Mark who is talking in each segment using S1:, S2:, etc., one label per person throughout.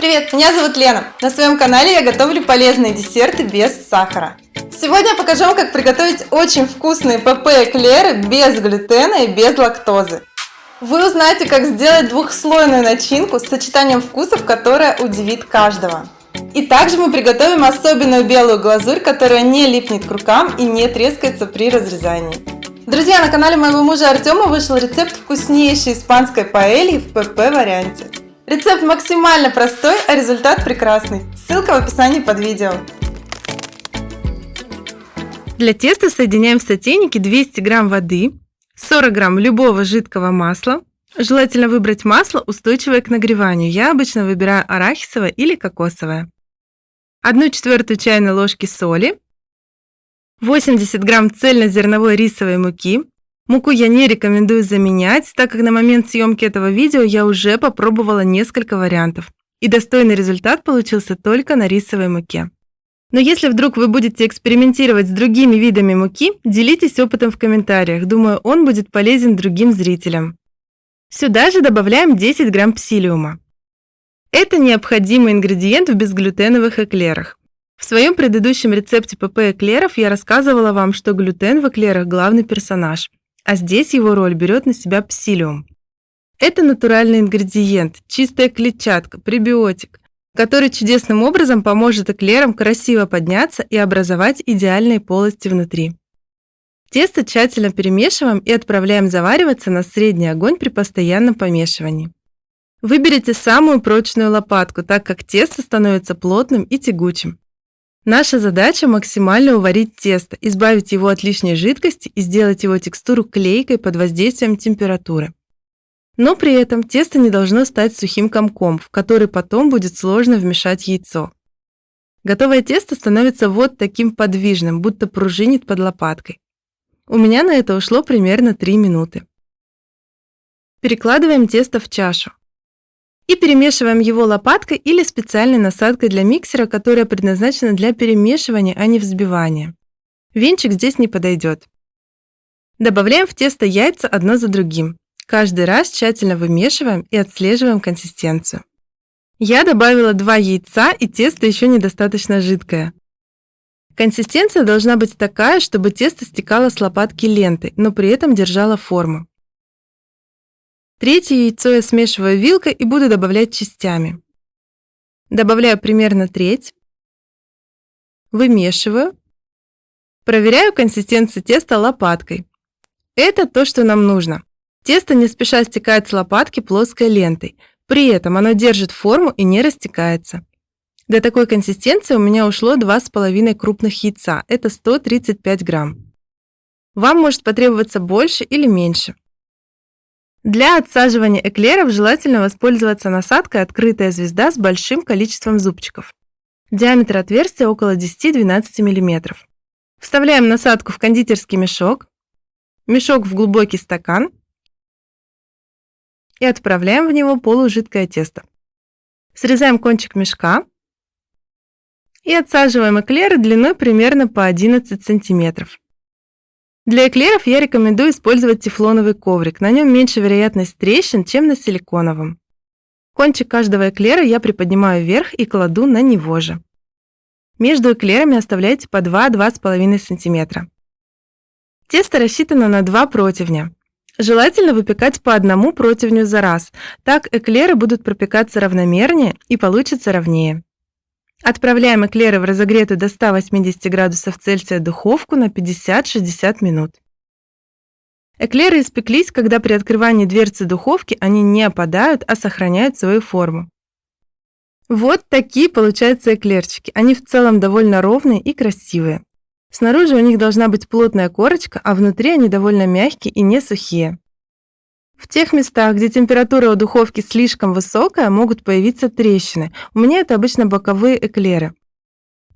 S1: Привет, меня зовут Лена. На своем канале я готовлю полезные десерты без сахара. Сегодня я покажу вам, как приготовить очень вкусные ПП-эклеры без глютена и без лактозы. Вы узнаете, как сделать двухслойную начинку с сочетанием вкусов, которая удивит каждого. И также мы приготовим особенную белую глазурь, которая не липнет к рукам и не трескается при разрезании. Друзья, на канале моего мужа Артема вышел рецепт вкуснейшей испанской паэльи в ПП-варианте. Рецепт максимально простой, а результат прекрасный. Ссылка в описании под видео. Для теста соединяем в сотейнике 200 грамм воды, 40 грамм любого жидкого масла. Желательно выбрать масло, устойчивое к нагреванию. Я обычно выбираю арахисовое или кокосовое. 1/4 чайной ложки соли, 80 грамм цельнозерновой рисовой муки. Муку я не рекомендую заменять, так как на момент съемки этого видео я уже попробовала несколько вариантов. И достойный результат получился только на рисовой муке. Но если вдруг вы будете экспериментировать с другими видами муки, делитесь опытом в комментариях. Думаю, он будет полезен другим зрителям. Сюда же добавляем 10 грамм псилиума. Это необходимый ингредиент в безглютеновых эклерах. В своем предыдущем рецепте ПП-эклеров я рассказывала вам, что глютен в эклерах главный персонаж, а здесь его роль берет на себя псилиум. Это натуральный ингредиент, чистая клетчатка, пребиотик, который чудесным образом поможет эклерам красиво подняться и образовать идеальные полости внутри. Тесто тщательно перемешиваем и отправляем завариваться на средний огонь при постоянном помешивании. Выберите самую прочную лопатку, так как тесто становится плотным и тягучим. Наша задача максимально уварить тесто, избавить его от лишней жидкости и сделать его текстуру клейкой под воздействием температуры. Но при этом тесто не должно стать сухим комком, в который потом будет сложно вмешать яйцо. Готовое тесто становится вот таким подвижным, будто пружинит под лопаткой. У меня на это ушло примерно 3 минуты. Перекладываем тесто в чашу и перемешиваем его лопаткой или специальной насадкой для миксера, которая предназначена для перемешивания, а не взбивания. Венчик здесь не подойдет. Добавляем в тесто яйца одно за другим. Каждый раз тщательно вымешиваем и отслеживаем консистенцию. Я добавила 2 яйца, и тесто еще недостаточно жидкое. Консистенция должна быть такая, чтобы тесто стекало с лопатки лентой, но при этом держало форму. Третье яйцо я смешиваю вилкой и буду добавлять частями. Добавляю примерно треть. Вымешиваю. Проверяю консистенцию теста лопаткой. Это то, что нам нужно. Тесто не спеша стекает с лопатки плоской лентой. При этом оно держит форму и не растекается. До такой консистенции у меня ушло 2,5 крупных яйца. Это 135 грамм. Вам может потребоваться больше или меньше. Для отсаживания эклеров желательно воспользоваться насадкой «Открытая звезда» с большим количеством зубчиков. Диаметр отверстия около 10-12 мм. Вставляем насадку в кондитерский мешок, мешок в глубокий стакан и отправляем в него полужидкое тесто. Срезаем кончик мешка и отсаживаем эклеры длиной примерно по 11 см. Для эклеров я рекомендую использовать тефлоновый коврик, на нем меньше вероятность трещин, чем на силиконовом. Кончик каждого эклера я приподнимаю вверх и кладу на него же. Между эклерами оставляйте по 2-2,5 см. Тесто рассчитано на 2 противня. Желательно выпекать по одному противню за раз, так эклеры будут пропекаться равномернее и получится ровнее. Отправляем эклеры в разогретую до 180 градусов Цельсия духовку на 50-60 минут. Эклеры испеклись, когда при открывании дверцы духовки они не опадают, а сохраняют свою форму. Вот такие получаются эклерчики. Они в целом довольно ровные и красивые. Снаружи у них должна быть плотная корочка, а внутри они довольно мягкие и не сухие. В тех местах, где температура у духовки слишком высокая, могут появиться трещины. У меня это обычно боковые эклеры.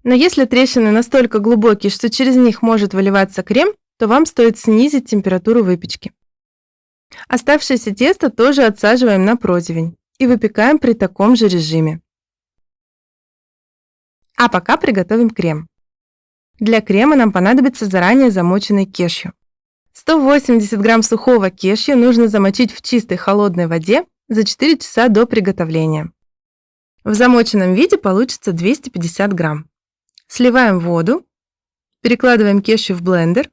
S1: Но если трещины настолько глубокие, что через них может выливаться крем, то вам стоит снизить температуру выпечки. Оставшееся тесто тоже отсаживаем на противень и выпекаем при таком же режиме. А пока приготовим крем. Для крема нам понадобится заранее замоченный кешью. 180 грамм сухого кешью нужно замочить в чистой холодной воде за 4 часа до приготовления. В замоченном виде получится 250 грамм. Сливаем воду, перекладываем кешью в блендер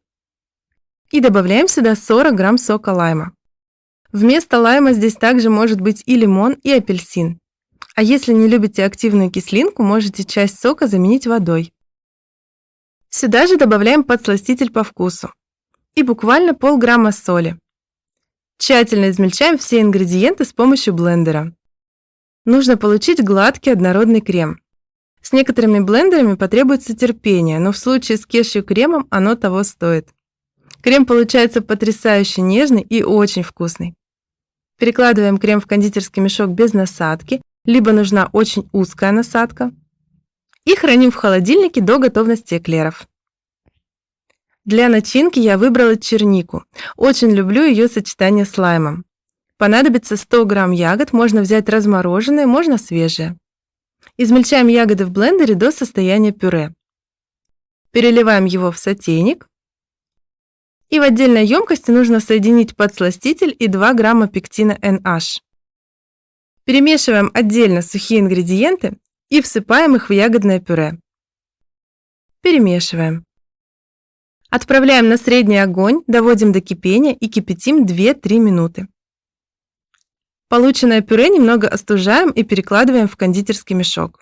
S1: и добавляем сюда 40 грамм сока лайма. Вместо лайма здесь также может быть и лимон, и апельсин. А если не любите активную кислинку, можете часть сока заменить водой. Сюда же добавляем подсластитель по вкусу и буквально полграмма соли. Тщательно измельчаем все ингредиенты с помощью блендера. Нужно получить гладкий однородный крем. С некоторыми блендерами потребуется терпение, но в случае с кешью-кремом оно того стоит. Крем получается потрясающе нежный и очень вкусный. Перекладываем крем в кондитерский мешок без насадки, либо нужна очень узкая насадка. И храним в холодильнике до готовности эклеров. Для начинки я выбрала чернику. Очень люблю ее сочетание с лаймом. Понадобится 100 грамм ягод, можно взять размороженные, можно свежие. Измельчаем ягоды в блендере до состояния пюре. Переливаем его в сотейник. И в отдельной емкости нужно соединить подсластитель и 2 грамма пектина NH. Перемешиваем отдельно сухие ингредиенты и всыпаем их в ягодное пюре. Перемешиваем. Отправляем на средний огонь, доводим до кипения и кипятим 2-3 минуты. Полученное пюре немного остужаем и перекладываем в кондитерский мешок.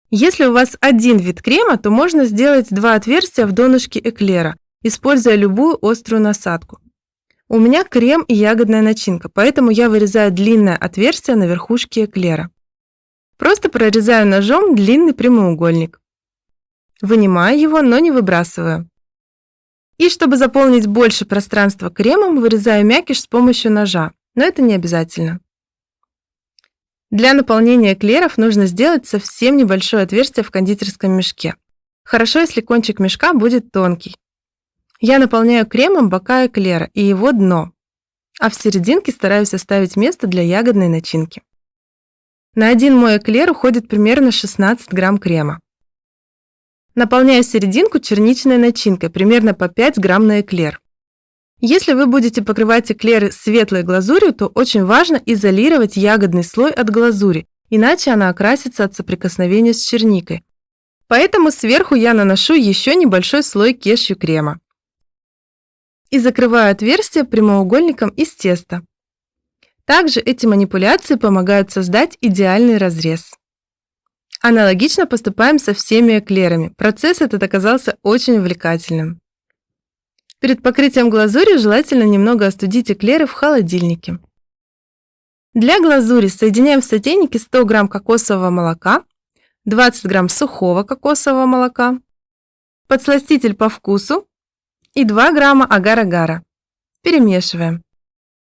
S1: Если у вас один вид крема, то можно сделать 2 отверстия в донышке эклера, используя любую острую насадку. У меня крем и ягодная начинка, поэтому я вырезаю длинное отверстие на верхушке эклера. Просто прорезаю ножом длинный прямоугольник. Вынимаю его, но не выбрасываю. И чтобы заполнить больше пространства кремом, вырезаю мякиш с помощью ножа, но это не обязательно. Для наполнения эклеров нужно сделать совсем небольшое отверстие в кондитерском мешке. Хорошо, если кончик мешка будет тонкий. Я наполняю кремом бока эклера и его дно, а в серединке стараюсь оставить место для ягодной начинки. На один мой эклер уходит примерно 16 грамм крема. Наполняю серединку черничной начинкой, примерно по 5 грамм на эклер. Если вы будете покрывать эклеры светлой глазурью, то очень важно изолировать ягодный слой от глазури, иначе она окрасится от соприкосновения с черникой. Поэтому сверху я наношу еще небольшой слой кешью крема. И закрываю отверстие прямоугольником из теста. Также эти манипуляции помогают создать идеальный разрез. Аналогично поступаем со всеми эклерами. Процесс этот оказался очень увлекательным. Перед покрытием глазурью желательно немного остудить эклеры в холодильнике. Для глазури соединяем в сотейнике 100 грамм кокосового молока, 20 грамм сухого кокосового молока, подсластитель по вкусу и 2 грамма агар-агара. Перемешиваем.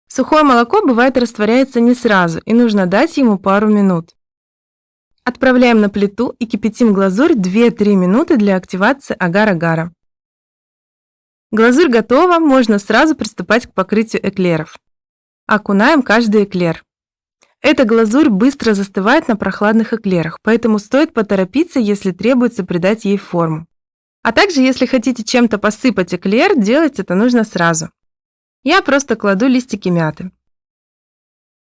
S1: Сухое молоко бывает растворяется не сразу и нужно дать ему пару минут. Отправляем на плиту и кипятим глазурь 2-3 минуты для активации агар-агара. Глазурь готова, можно сразу приступать к покрытию эклеров. Окунаем каждый эклер. Эта глазурь быстро застывает на прохладных эклерах, поэтому стоит поторопиться, если требуется придать ей форму. А также, если хотите чем-то посыпать эклер, делать это нужно сразу. Я просто кладу листики мяты.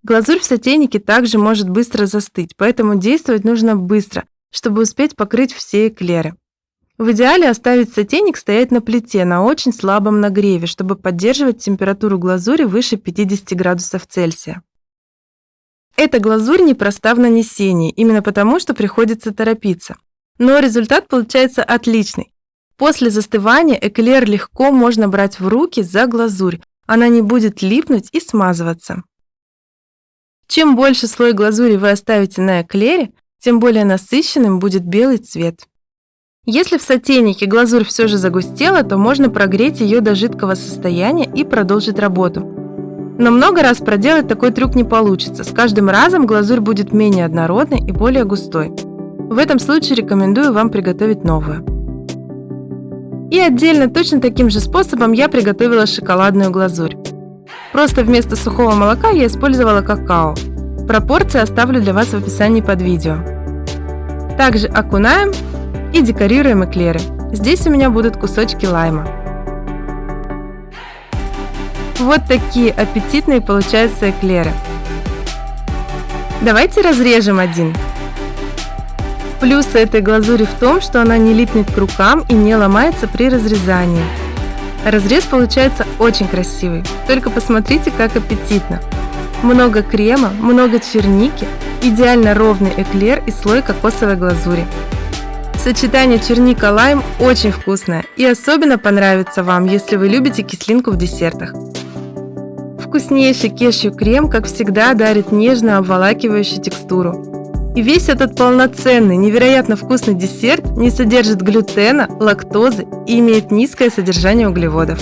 S1: Глазурь в сотейнике также может быстро застыть, поэтому действовать нужно быстро, чтобы успеть покрыть все эклеры. В идеале оставить сотейник стоять на плите на очень слабом нагреве, чтобы поддерживать температуру глазури выше 50 градусов Цельсия. Эта глазурь непроста в нанесении, именно потому, что приходится торопиться. Но результат получается отличный. После застывания эклер легко можно брать в руки за глазурь, она не будет липнуть и смазываться. Чем больше слой глазури вы оставите на эклере, тем более насыщенным будет белый цвет. Если в сотейнике глазурь все же загустела, то можно прогреть ее до жидкого состояния и продолжить работу. Но много раз проделать такой трюк не получится, с каждым разом глазурь будет менее однородной и более густой. В этом случае рекомендую вам приготовить новую. И отдельно точно таким же способом я приготовила шоколадную глазурь. Просто вместо сухого молока я использовала какао. Пропорции оставлю для вас в описании под видео. Также окунаем и декорируем эклеры. Здесь у меня будут кусочки лайма. Вот такие аппетитные получаются эклеры. Давайте разрежем один. Плюсы этой глазури в том, что она не липнет к рукам и не ломается при разрезании. Разрез получается очень красивый, только посмотрите, как аппетитно. Много крема, много черники, идеально ровный эклер и слой кокосовой глазури. Сочетание черника-лайм очень вкусное и особенно понравится вам, если вы любите кислинку в десертах. Вкуснейший кешью-крем, как всегда, дарит нежную обволакивающую текстуру. И весь этот полноценный, невероятно вкусный десерт не содержит глютена, лактозы и имеет низкое содержание углеводов.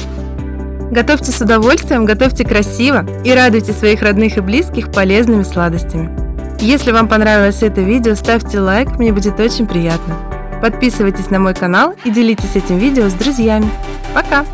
S1: Готовьте с удовольствием, готовьте красиво и радуйте своих родных и близких полезными сладостями. Если вам понравилось это видео, ставьте лайк, мне будет очень приятно. Подписывайтесь на мой канал и делитесь этим видео с друзьями. Пока!